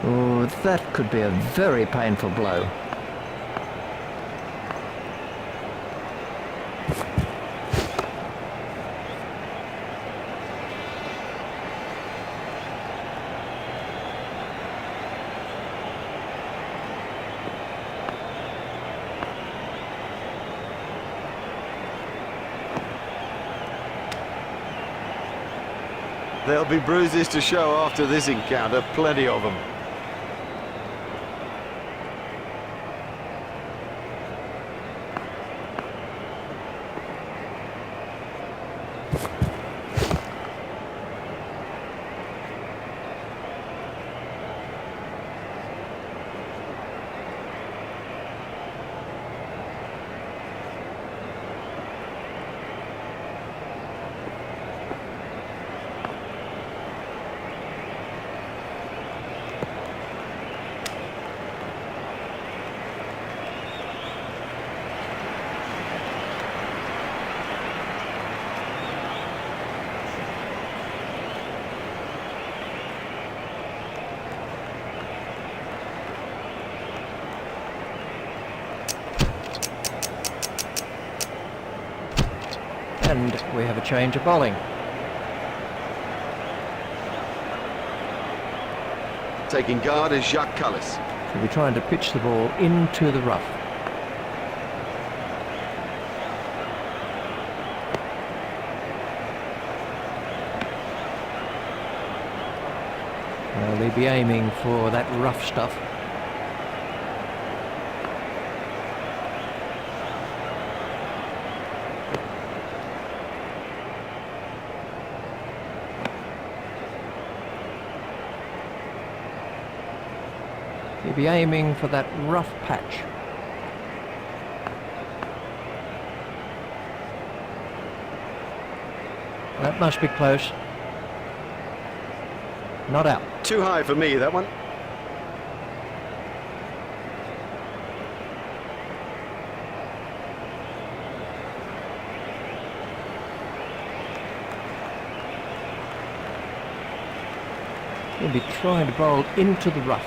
Oh, that could be a very painful blow. There'll be bruises to show after this encounter, plenty of them. And we have a change of bowling. Taking guard is Jacques Cullis. He'll be trying to pitch the ball into the rough. Well, they'll be aiming for that rough stuff. He'll be aiming for that rough patch. That must be close. Not out. Too high for me, that one. He'll be trying to bowl into the rough.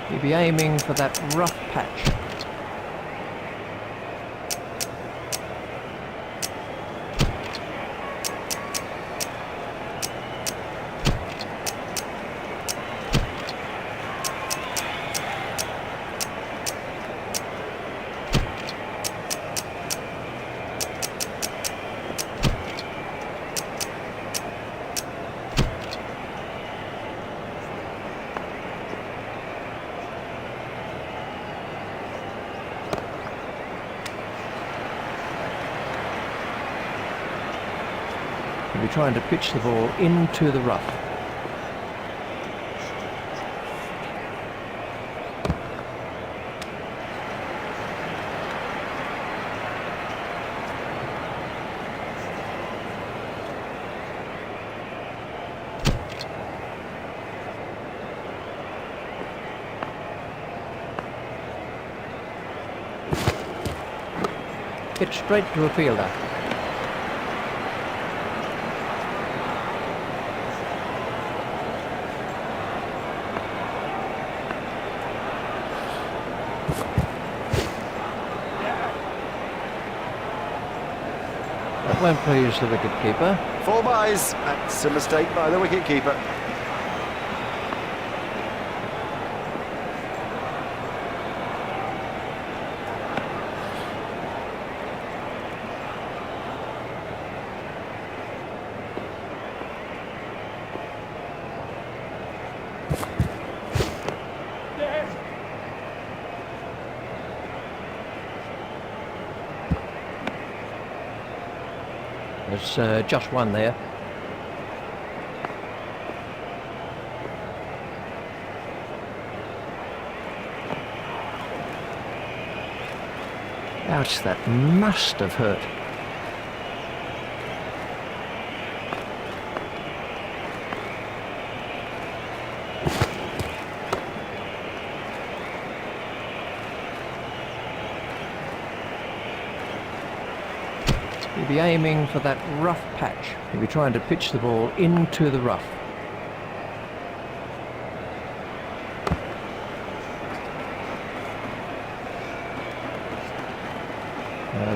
He'll be aiming for that rough patch. He'll be trying to pitch the ball into the rough. Hit straight to a fielder. That won't please the wicket-keeper. 4 byes. That's a mistake by the wicket-keeper. There's just one there. Ouch, that must have hurt. He'll be aiming for that rough patch. He'll be trying to pitch the ball into the rough.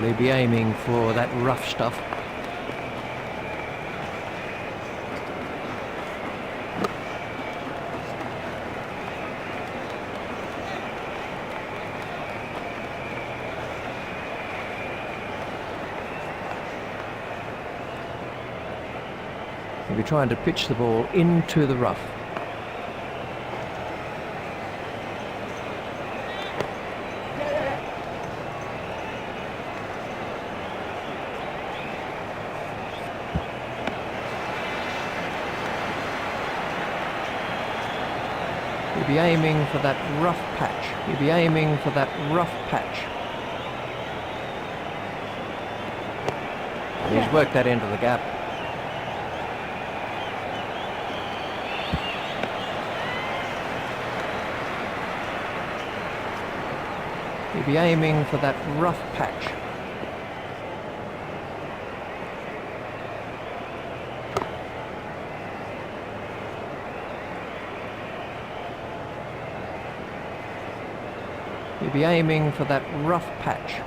He'll be aiming for that rough stuff. He'll be trying to pitch the ball into the rough. He'll be aiming for that rough patch. He'll be aiming for that rough patch. And he's worked that into the gap. He'll be aiming for that rough patch. He'll be aiming for that rough patch.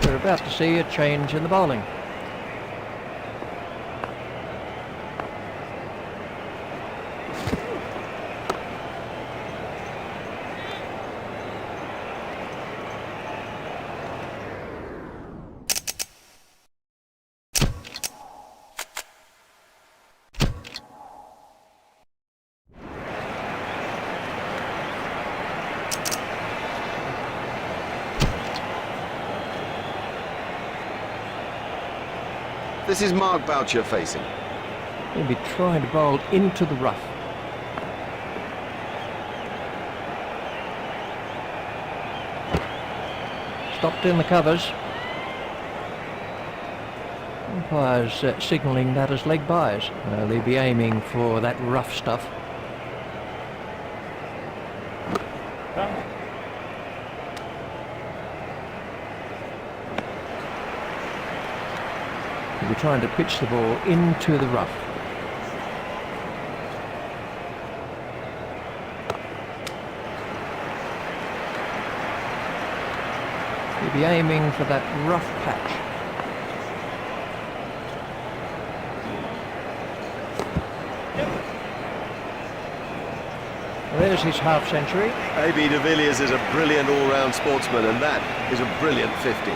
We're about to see a change in the bowling. This is Mark Boucher facing. He'll be trying to bowl into the rough. Stopped in the covers. Umpires signalling that as leg byes. They'll be aiming for that rough stuff. He'll be trying to pitch the ball into the rough. He'll be aiming for that rough patch. There's his half century. A.B. de Villiers is a brilliant all-round sportsman, and that is a brilliant 50.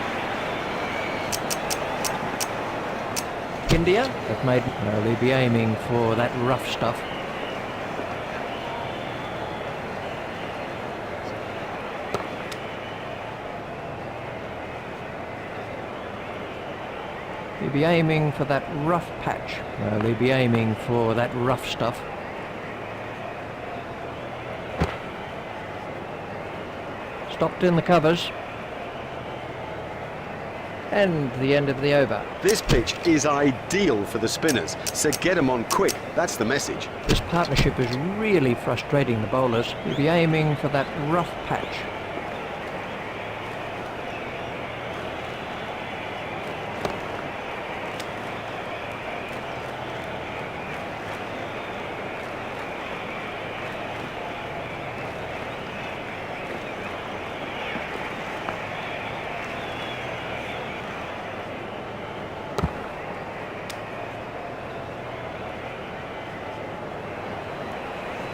India have made. They'll be aiming for that rough stuff. He'll be aiming for that rough patch. They'll be aiming for that rough stuff. Stopped in the covers. And the end of the over. This pitch is ideal for the spinners, so get them on quick. That's the message. This partnership is really frustrating the bowlers. He'll be aiming for that rough patch.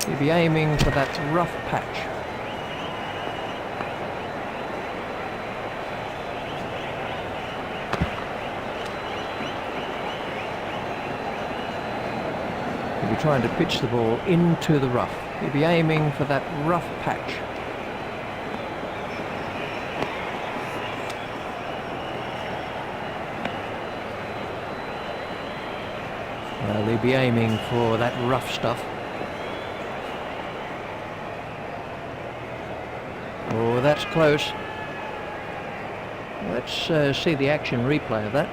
He'll be aiming for that rough patch. He'll be trying to pitch the ball into the rough. He'll be aiming for that rough patch. Well, they'll be aiming for that rough stuff. Oh, that's close. Let's see the action replay of that.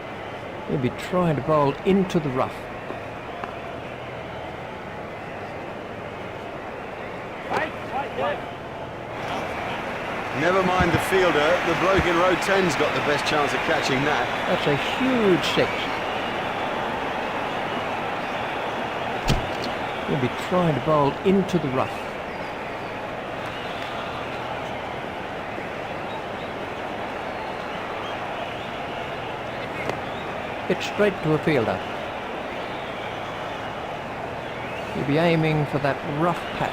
He'll be trying to bowl into the rough. Never mind the fielder, the bloke in row 10's got the best chance of catching that. That's a huge six. He'll be trying to bowl into the rough. Hit straight to a fielder. He'll be aiming for that rough patch.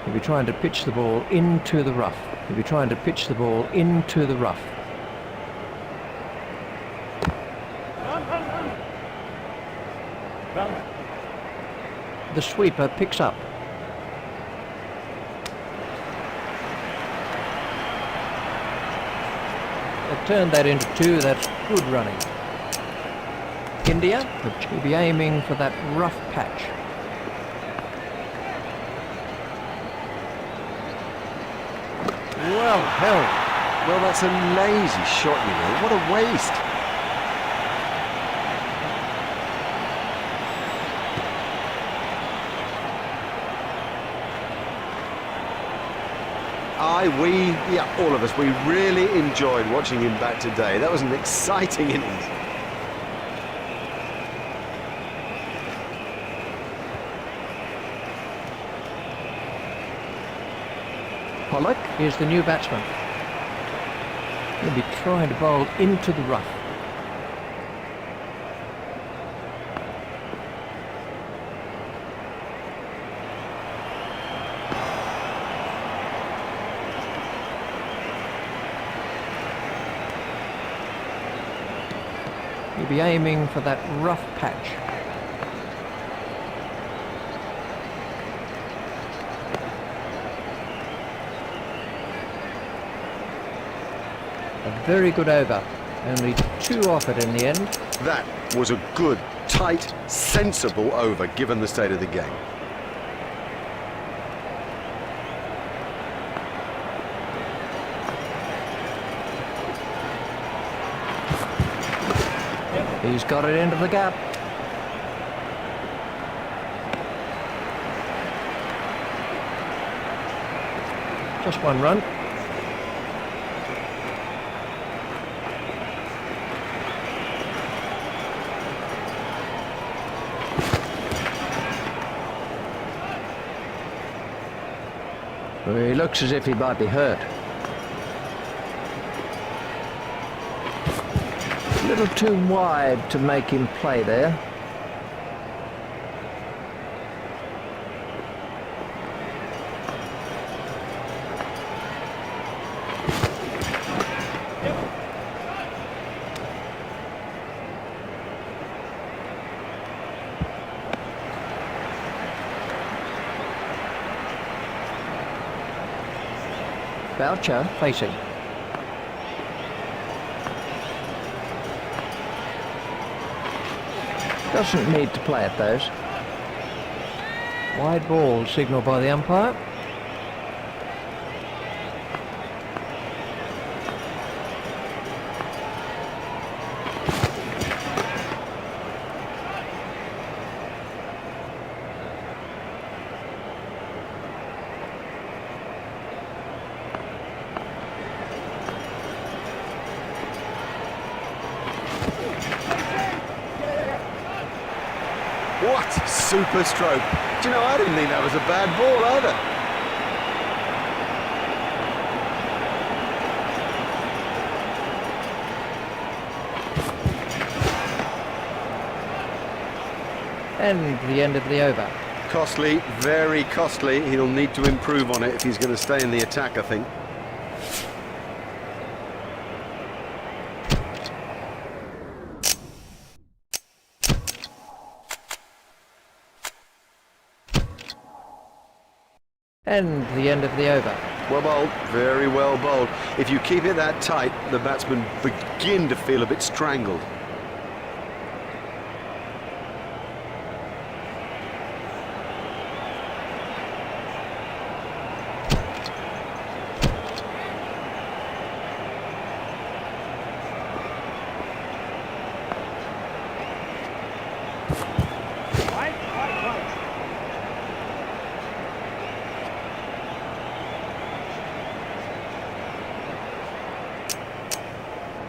He'll be trying to pitch the ball into the rough. He'll be trying to pitch the ball into the rough. The sweeper picks up. They've turned that into two. That's good running. India will be aiming for that rough patch. Well held. Well, that's a lazy shot, you know. What a waste. All of us, we really enjoyed watching him bat today. That was an exciting innings. Pollock is the new batsman. He'll be trying to bowl into the rough. He'll be aiming for that rough patch. A very good over. Only two off it in the end. That was a good, tight, sensible over, given the state of the game. He's got it into the gap. Just one run. He looks as if he might be hurt. A little too wide to make him play there. Boucher facing. Doesn't need to play at those. Wide ball signalled by the umpire. What super stroke. Do you know, I didn't think that was a bad ball either. And the end of the over. Costly, very costly. He'll need to improve on it if he's going to stay in the attack, I think. And the end of the over. Well bowled, very well bowled. If you keep it that tight, the batsmen begin to feel a bit strangled.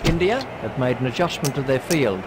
India have made an adjustment to their field.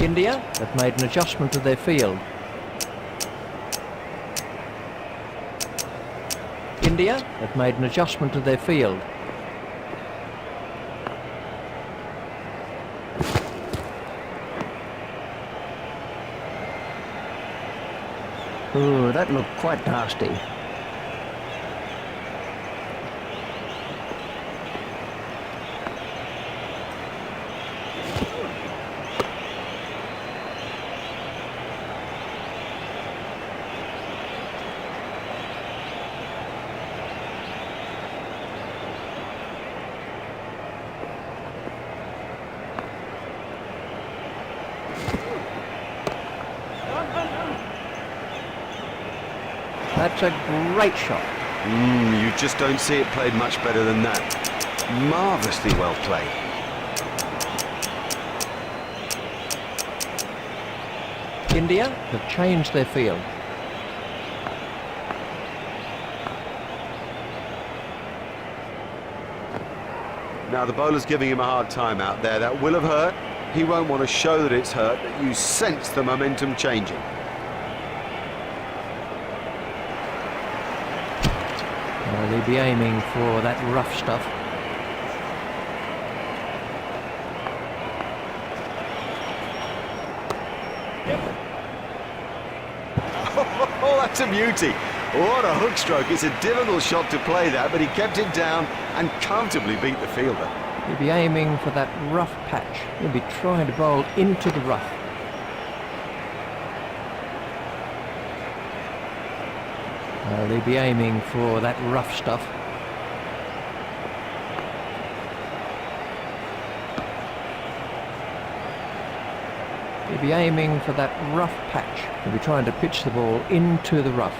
India have made an adjustment to their field. India have made an adjustment to their field. Oh, that looked quite nasty. That's a great shot. You just don't see it played much better than that. Marvellously well played. India have changed their field. Now the bowler's giving him a hard time out there. That will have hurt. He won't want to show that it's hurt, but you sense the momentum changing. They'll be aiming for that rough stuff. Oh, that's a beauty. What a hook stroke. It's a difficult shot to play that, but he kept it down and comfortably beat the fielder. He'll be aiming for that rough patch. He'll be trying to bowl into the rough. They'll be aiming for that rough stuff. He'll be aiming for that rough patch. He'll be trying to pitch the ball into the rough.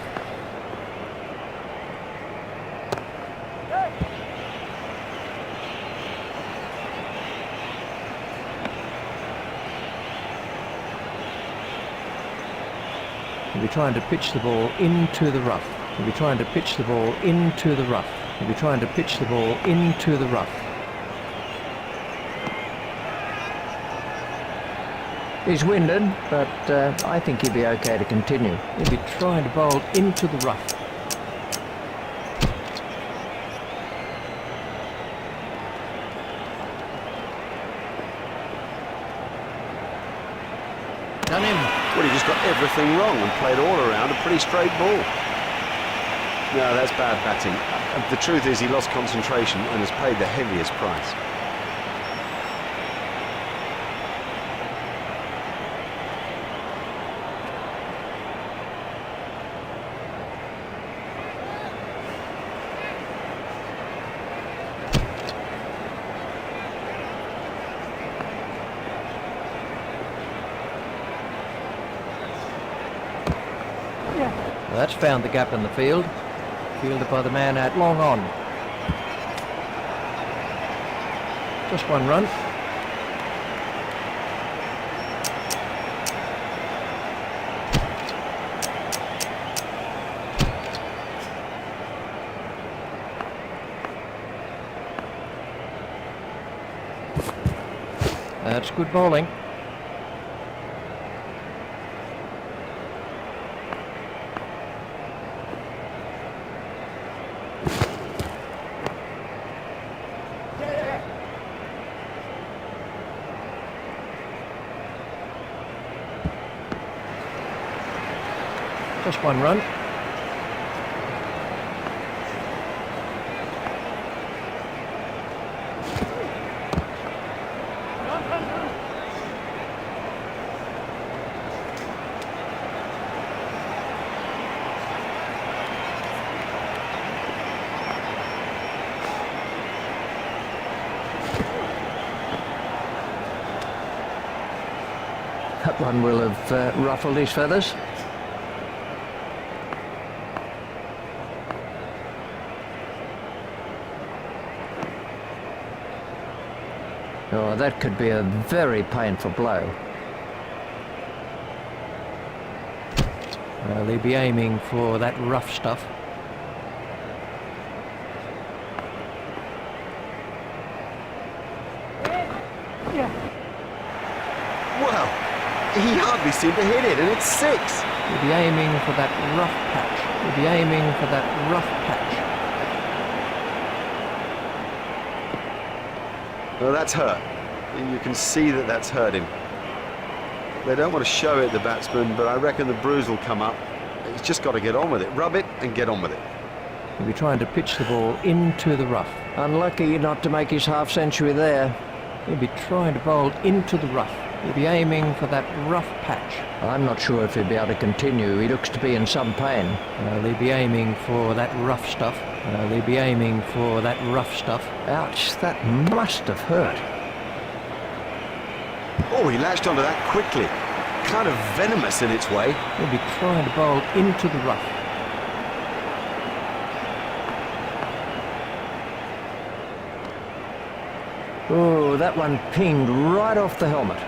He'll be trying to pitch the ball into the rough. He'll be trying to pitch the ball into the rough. He'll be trying to pitch the ball into the rough. He's winded, but I think he'll be okay to continue. He'll be trying to bowl into the rough. Done him. Well, he just got everything wrong and played all around a pretty straight ball. No, that's bad batting. The truth is he lost concentration and has paid the heaviest price. Well, that's found the gap in the field. Fielded by the man out long on. Just one run. That's good bowling. Just one run. That one will have ruffled his feathers. Oh, that could be a very painful blow. Well, he'll be aiming for that rough stuff. Well, he hardly seemed to hit it, and it's 6. He'll be aiming for that rough patch. He'll be aiming for that rough patch. Well, that's hurt. You can see that that's hurt him. They don't want to show it, the batsman, but I reckon the bruise will come up. He's just got to get on with it. Rub it and get on with it. He'll be trying to pitch the ball into the rough. Unlucky not to make his half-century there. He'll be trying to bowl into the rough. He'll be aiming for that rough patch. I'm not sure if he'll be able to continue. He looks to be in some pain. He'll be aiming for that rough stuff. He'll be aiming for that rough stuff. Ouch, that must have hurt. Oh, he latched onto that quickly. Kind of venomous in its way. He'll be trying to bowl into the rough. Oh, that one pinged right off the helmet.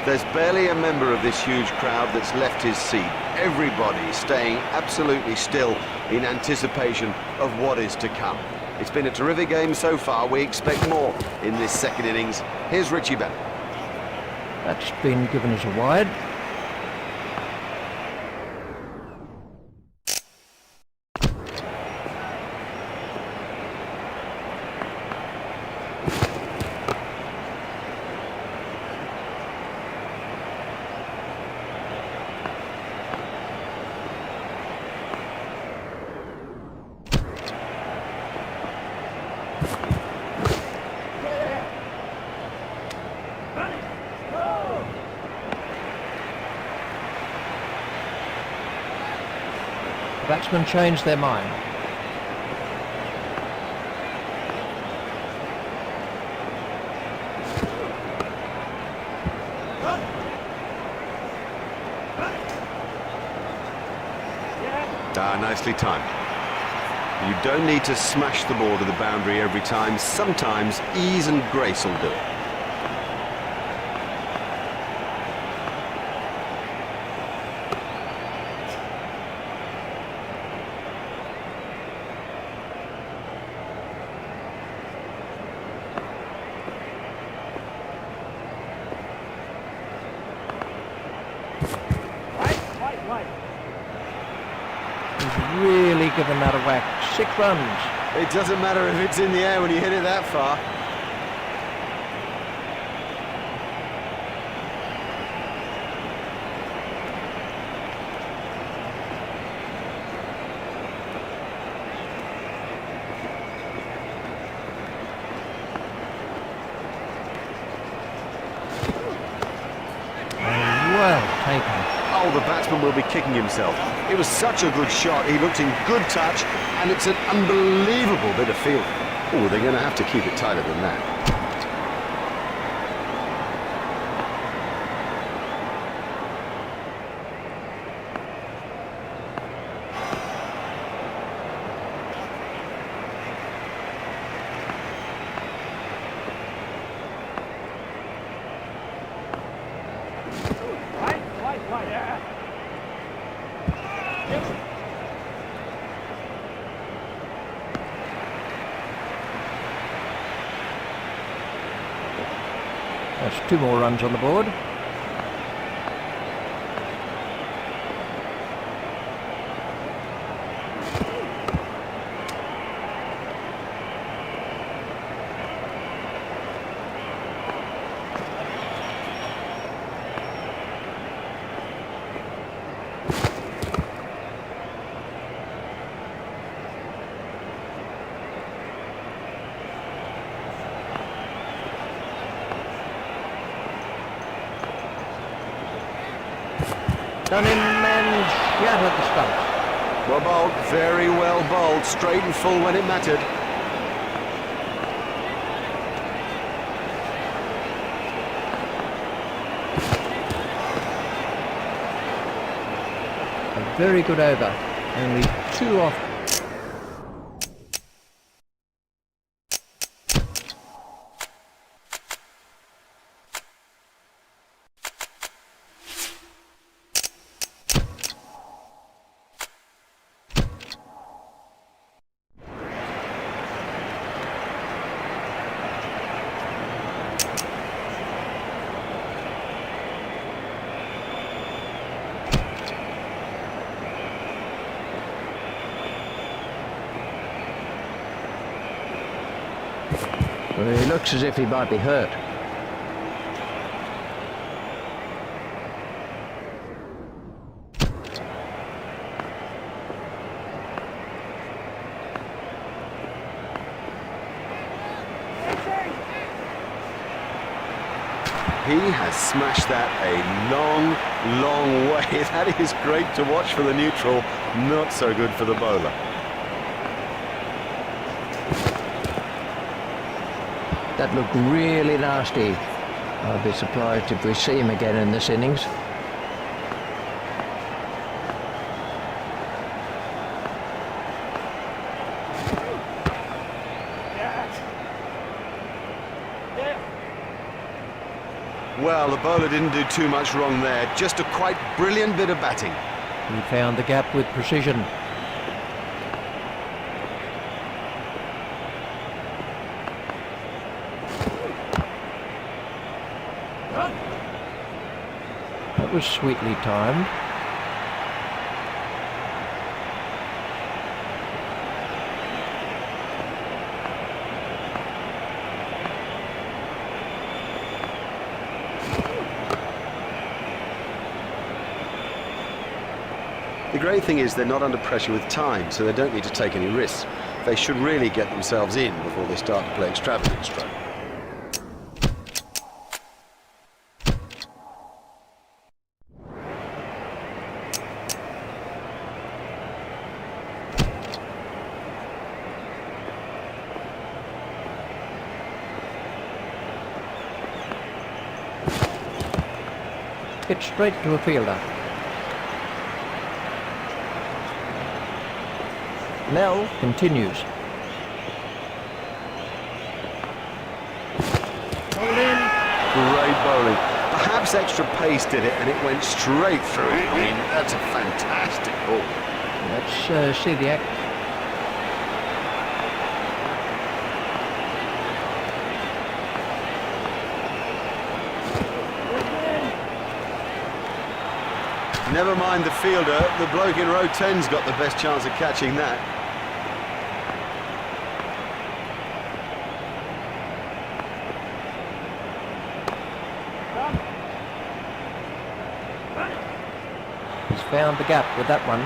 There's barely a member of this huge crowd that's left his seat. Everybody staying absolutely still in anticipation of what is to come. It's been a terrific game so far. We expect more in this second innings. Here's Richie Bennett. That's been given as a wide. Batsmen changed their mind. Nicely timed. You don't need to smash the ball to the boundary every time. Sometimes ease and grace will do it. Really given that a whack. 6 runs. It doesn't matter if it's in the air when you hit it that far. Well taken. Oh, the batsman will be kicking himself. It was such a good shot. He looked in good touch, and it's an unbelievable bit of fielding. Oh, they're going to have to keep it tighter than that. That's 2 more runs on the board. Done in and shattered the stumps. Well bowled, very well bowled, straight and full when it mattered. A very good over. Only 2 off. Well, he looks as if he might be hurt. He has smashed that a long, long way. That is great to watch for the neutral, not so good for the bowler. That looked really nasty. I'll be surprised if we see him again in this innings. Well, the bowler didn't do too much wrong there. Just a quite brilliant bit of batting. He found the gap with precision. That was sweetly timed. The great thing is they're not under pressure with time, so they don't need to take any risks. They should really get themselves in before they start to play extravagant stroke. Hit straight to a fielder. Mel continues. Bowled in. Great bowling. Perhaps extra pace did it and it went straight through it. I mean, that's a fantastic ball. Let's see the act. Never mind the fielder, the bloke in row 10's got the best chance of catching that. He's found the gap with that one.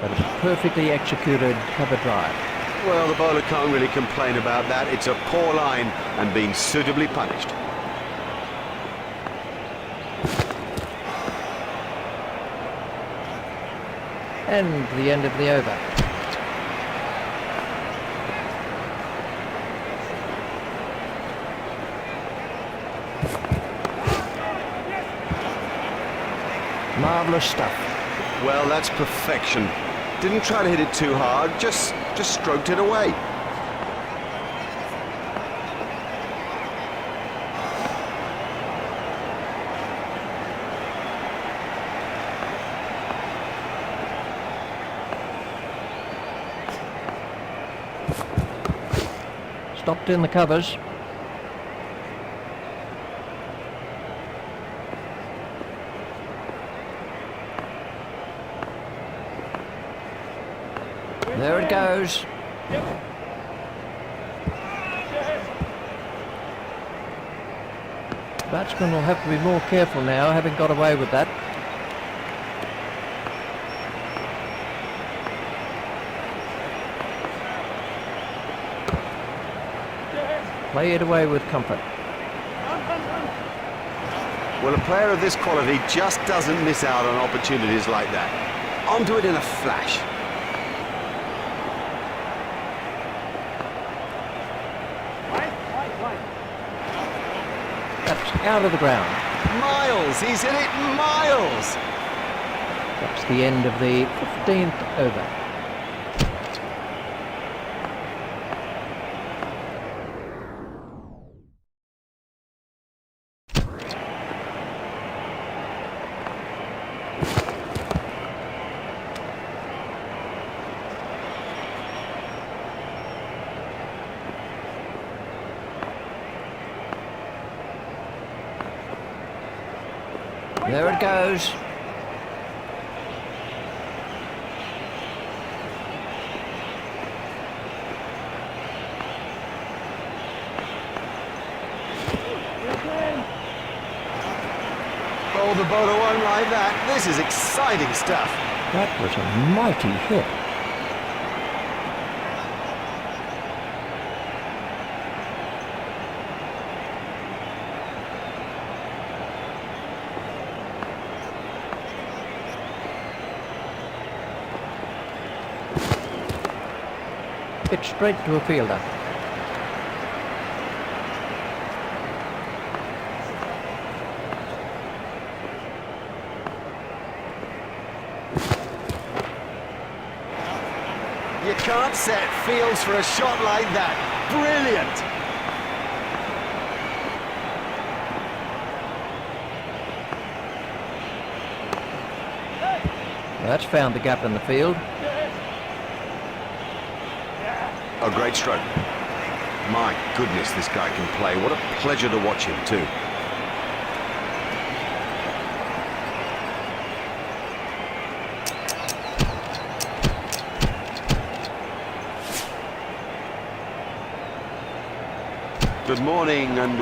That is a perfectly executed cover drive. Well, the bowler can't really complain about that. It's a poor line and being suitably punished. And the end of the over. Marvellous stuff. Well, that's perfection. Didn't try to hit it too hard, just stroked it away. Stopped in the covers. There it goes. Batsman will have to be more careful now, having got away with that. Play it away with comfort. Well, a player of this quality just doesn't miss out on opportunities like that. Onto it in a flash. That's out of the ground. Miles, he's hit it miles. That's the end of the 15th over. There it goes. Oh, the bowler won't like that. This is exciting stuff. That was a mighty hit. Hit straight to a fielder. You can't set fields for a shot like that. Brilliant. That's found the gap in the field. A great stroke. My goodness, this guy can play. What a pleasure to watch him too. Good morning and